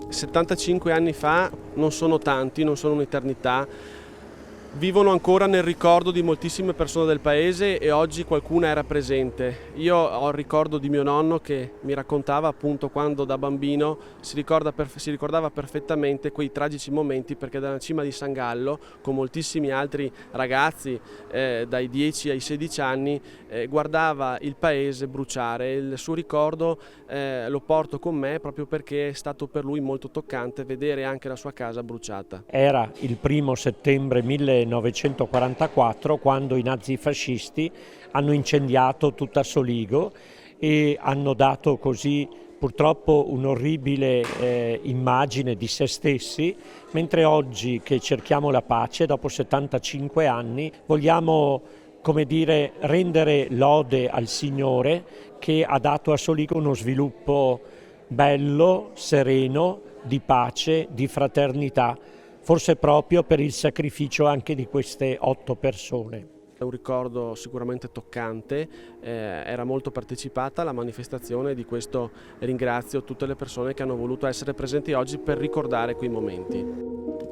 «75 anni fa non sono tanti, non sono un'eternità, vivono ancora nel ricordo di moltissime persone del paese e oggi qualcuna era presente. Io ho il ricordo di mio nonno che mi raccontava appunto quando da bambino si ricordava perfettamente quei tragici momenti, perché dalla cima di San Gallo, con moltissimi altri ragazzi dai 10 ai 16 anni, guardava il paese bruciare. Il suo ricordo lo porto con me proprio perché è stato per lui molto toccante vedere anche la sua casa bruciata. Era il 1° settembre 1944 quando i nazifascisti hanno incendiato tutta Soligo e hanno dato così purtroppo un'orribile immagine di se stessi, mentre oggi che cerchiamo la pace dopo 75 anni vogliamo, come dire, rendere lode al Signore che ha dato a Soligo uno sviluppo bello, sereno, di pace, di fraternità, forse proprio per il sacrificio anche di queste 8 persone. È un ricordo sicuramente toccante, era molto partecipata alla manifestazione, di questo ringrazio tutte le persone che hanno voluto essere presenti oggi per ricordare quei momenti.